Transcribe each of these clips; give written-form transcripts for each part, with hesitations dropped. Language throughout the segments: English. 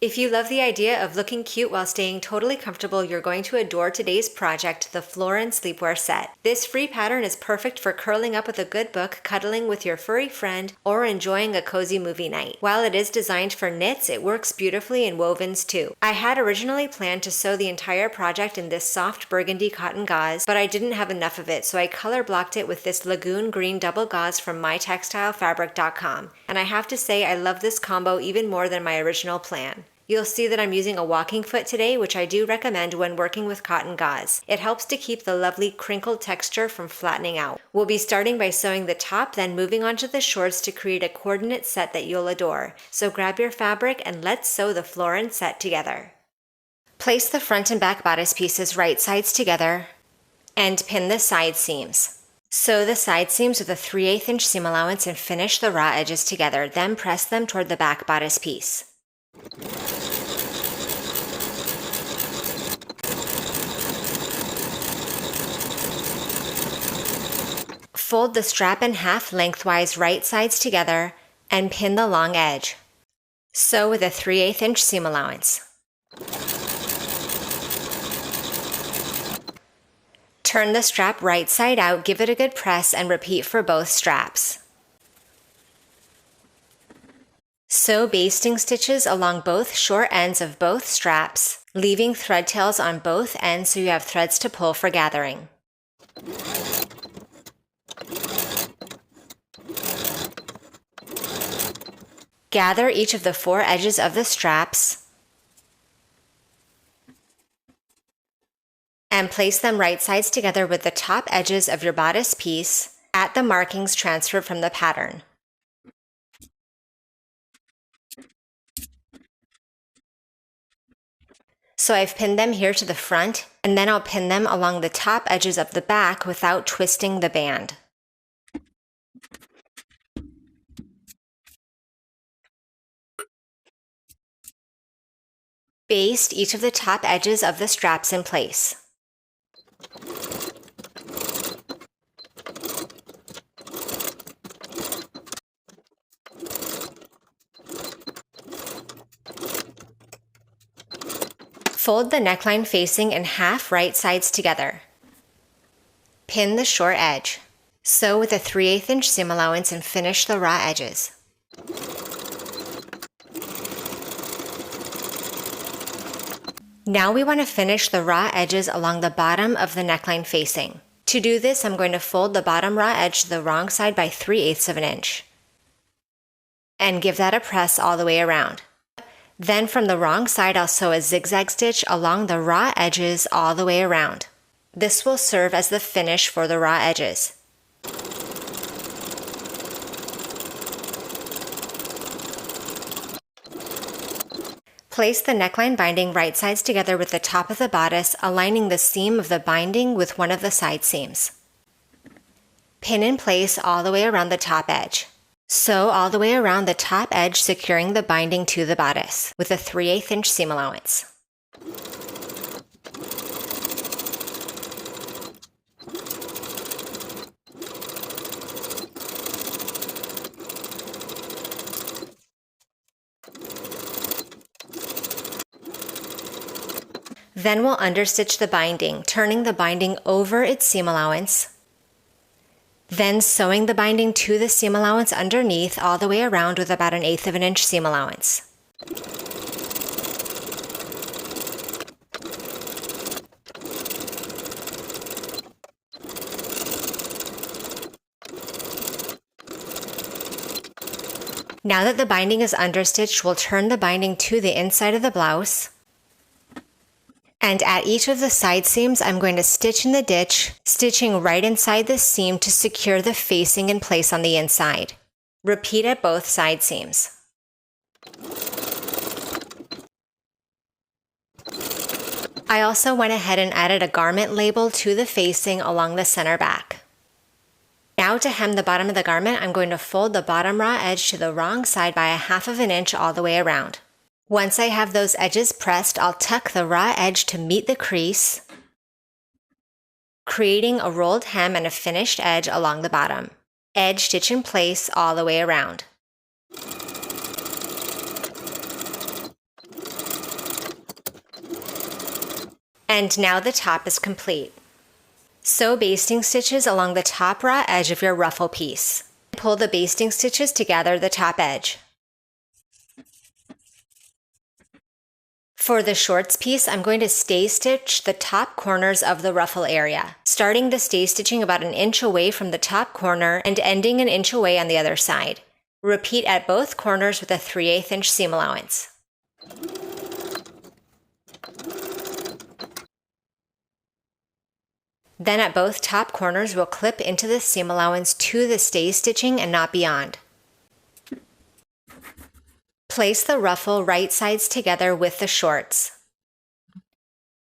If you love the idea of looking cute while staying totally comfortable, you're going to adore today's project, the Florin Sleepwear Set. This free pattern is perfect for curling up with a good book, cuddling with your furry friend, or enjoying a cozy movie night. While it is designed for knits, it works beautifully in wovens too. I had originally planned to sew the entire project in this soft burgundy cotton gauze, but I didn't have enough of it, so I color blocked it with this lagoon green double gauze from mytextilefabric.com. And I have to say, I love this combo even more than my original plan. You'll see that I'm using a walking foot today, which I do recommend when working with cotton gauze. It helps to keep the lovely crinkled texture from flattening out. We'll be starting by sewing the top, then moving on to the shorts to create a coordinate set that you'll adore. So grab your fabric and let's sew the Florin set together. Place the front and back bodice pieces right sides together and pin the side seams. Sew the side seams with a 3/8 inch seam allowance and finish the raw edges together, then press them toward the back bodice piece. Fold the strap in half lengthwise right sides together and pin the long edge. Sew with a 3/8 inch seam allowance. Turn the strap right side out, give it a good press, and repeat for both straps. Sew basting stitches along both short ends of both straps, leaving thread tails on both ends so you have threads to pull for gathering. Gather each of the 4 edges of the straps and place them right sides together with the top edges of your bodice piece at the markings transferred from the pattern. So I've pinned them here to the front, and then I'll pin them along the top edges of the back without twisting the band. Baste each of the top edges of the straps in place. Fold the neckline facing in half right sides together. Pin the short edge. Sew with a 3/8 inch seam allowance and finish the raw edges. Now we want to finish the raw edges along the bottom of the neckline facing. To do this, I'm going to fold the bottom raw edge to the wrong side by 3/8 of an inch and give that a press all the way around. Then from the wrong side, I'll sew a zigzag stitch along the raw edges all the way around. This will serve as the finish for the raw edges. Place the neckline binding right sides together with the top of the bodice, aligning the seam of the binding with one of the side seams. Pin in place all the way around the top edge. Sew all the way around the top edge, securing the binding to the bodice with a 3/8 inch seam allowance. Then we'll understitch the binding, turning the binding over its seam allowance, then sewing the binding to the seam allowance underneath all the way around with about 1/8 of an inch seam allowance. Now that the binding is understitched, we'll turn the binding to the inside of the blouse. And at each of the side seams, I'm going to stitch in the ditch, stitching right inside the seam to secure the facing in place on the inside. Repeat at both side seams. I also went ahead and added a garment label to the facing along the center back. Now to hem the bottom of the garment, I'm going to fold the bottom raw edge to the wrong side by 1/2 of an inch all the way around. Once I have those edges pressed, I'll tuck the raw edge to meet the crease, creating a rolled hem and a finished edge along the bottom. Edge stitch in place all the way around. And now the top is complete. Sew basting stitches along the top raw edge of your ruffle piece. Pull the basting stitches to gather the top edge. For the shorts piece, I'm going to stay stitch the top corners of the ruffle area, starting the stay stitching about an inch away from the top corner and ending an inch away on the other side. Repeat at both corners with a 3/8 inch seam allowance. Then at both top corners, we'll clip into the seam allowance to the stay stitching and not beyond. Place the ruffle right sides together with the shorts.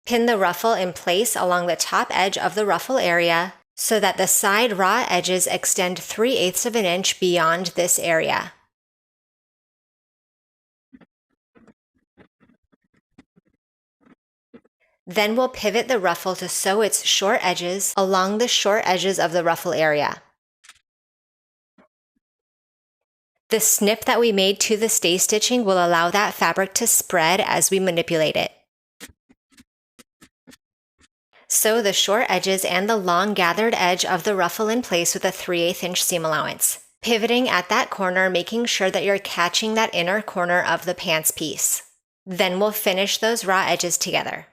Pin the ruffle in place along the top edge of the ruffle area so that the side raw edges extend 3/8 of an inch beyond this area. Then we'll pivot the ruffle to sew its short edges along the short edges of the ruffle area. The snip that we made to the stay stitching will allow that fabric to spread as we manipulate it. Sew the short edges and the long gathered edge of the ruffle in place with a 3/8 inch seam allowance, pivoting at that corner, making sure that you're catching that inner corner of the pants piece. Then we'll finish those raw edges together.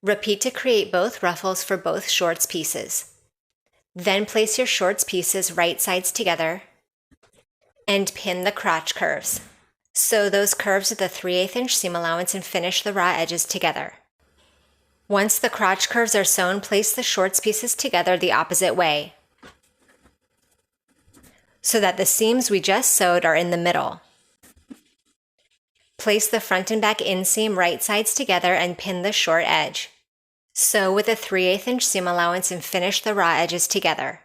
Repeat to create both ruffles for both shorts pieces. Then place your shorts pieces right sides together and pin the crotch curves. Sew those curves with a 3/8 inch seam allowance and finish the raw edges together. Once the crotch curves are sewn, place the shorts pieces together the opposite way so that the seams we just sewed are in the middle. Place the front and back inseam right sides together and pin the short edge. Sew with a 3/8 inch seam allowance and finish the raw edges together.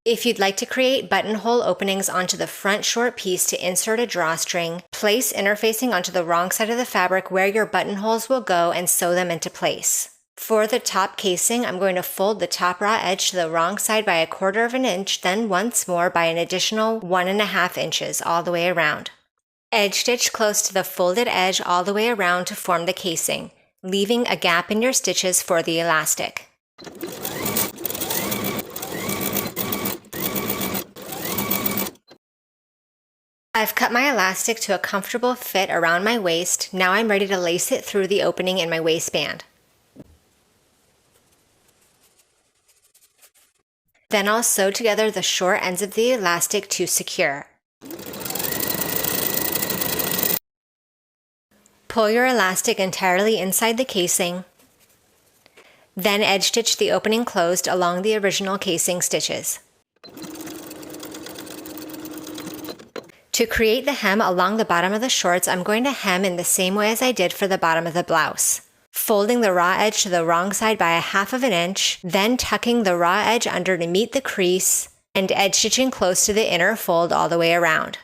If you'd like to create buttonhole openings onto the front short piece to insert a drawstring, place interfacing onto the wrong side of the fabric where your buttonholes will go and sew them into place. For the top casing, I'm going to fold the top raw edge to the wrong side by 1/4 of an inch, then once more by an additional 1.5 inches all the way around. Edge stitch close to the folded edge all the way around to form the casing, leaving a gap in your stitches for the elastic. I've cut my elastic to a comfortable fit around my waist. Now I'm ready to lace it through the opening in my waistband. Then I'll sew together the short ends of the elastic to secure. Pull your elastic entirely inside the casing. Then edge stitch the opening closed along the original casing stitches. To create the hem along the bottom of the shorts, I'm going to hem in the same way as I did for the bottom of the blouse. Folding the raw edge to the wrong side by 1/2 of an inch, then tucking the raw edge under to meet the crease, and edge stitching close to the inner fold all the way around.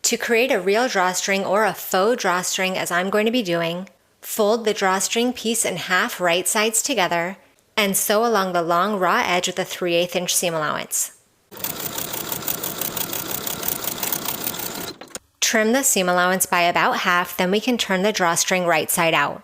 To create a real drawstring or a faux drawstring, as I'm going to be doing, fold the drawstring piece in half right sides together and sew along the long raw edge with a 3/8 inch seam allowance. Trim the seam allowance by about half, then we can turn the drawstring right side out.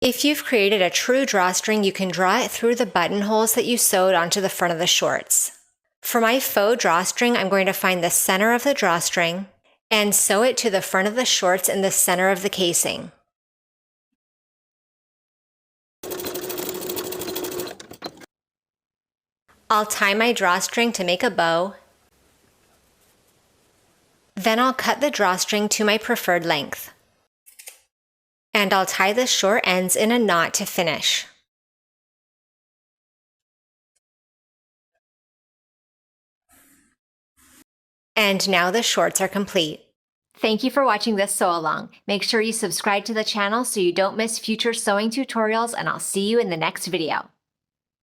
If you've created a true drawstring, you can draw it through the buttonholes that you sewed onto the front of the shorts. For my faux drawstring, I'm going to find the center of the drawstring and sew it to the front of the shorts in the center of the casing. I'll tie my drawstring to make a bow, Then I'll cut the drawstring to my preferred length. And I'll tie the short ends in a knot to finish. And now the shorts are complete. Thank you for watching this sew along. Make sure you subscribe to the channel so you don't miss future sewing tutorials, and I'll see you in the next video.